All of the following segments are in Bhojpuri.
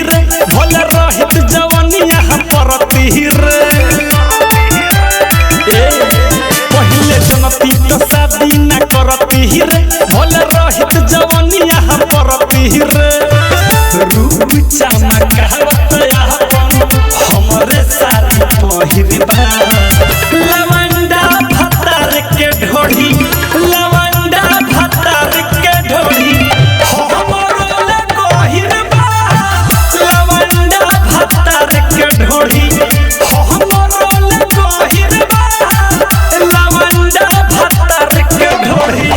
रे भले रहित जवानिया परती रे पहले जनती तो शादी न करती रे भले रहित जवानिया परती रे रूप चमकावत अपन हमरे सारी पहिरबा लवंडा भतार के ढोढ़ी लवंडा भतार के ढोढ़ी हमरो ले गहिरबा लवंडा भतार के ढोढ़ी हमरो ले गहिरबा लवंडा भतार के ढोढ़ी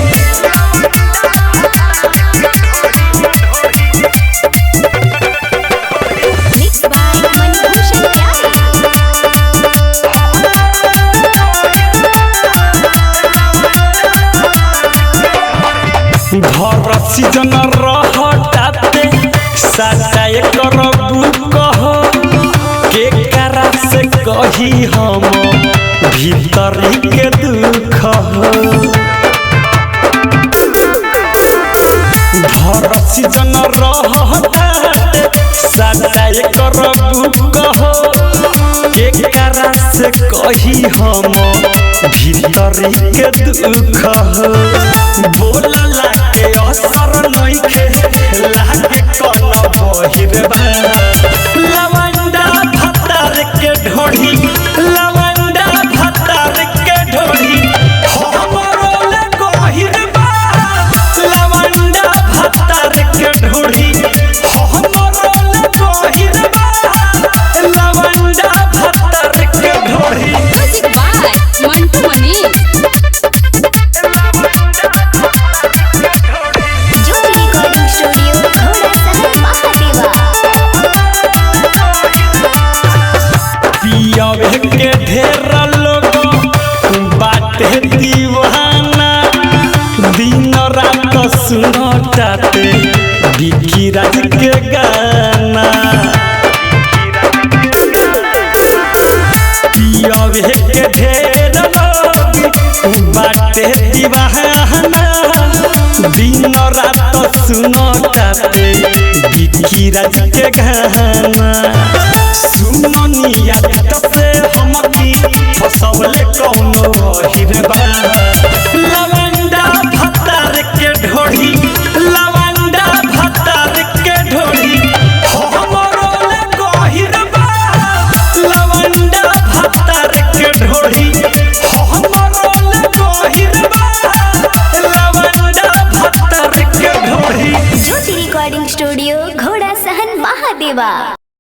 घर सीजन रहटाते साटाए करबू कह के करा से कही हम भीतरी के दुख घर सीजन रहटाते साटाए करबू कह के करा से कही हम भीतरी के दुख बोला लागे असर नइखे लागे कन बहिरबा लवंडा भतार के ढोढ़ी लवंडा भतार के ढोढ़ी हमरो ले गहिरबा लवंडा भतार के ढोढ़ी हमरो ले गहिरबा लवंडा भतार के ढोढ़ी मंटू मनी के ढेर लोग बाटे दीवाना दिन रात सुनताते बिकी राज के गाना पियावे के ढेर लोग बाटे दीवाना दिन रात सुनताते बिकी राज के गाना सुमनिया से हम की फसवले कौनो हिरबा लवंडा भतार के ढोढ़ी लवंडा भतार के ढोढ़ी हमरो ले गहिरबा लवंडा भतार के ढोढ़ी हमरो ले गहिरबा लवंडा भतार के ढोढ़ी ज्योति रिकॉर्डिंग स्टूडियो घोड़ा सहन महादेवा।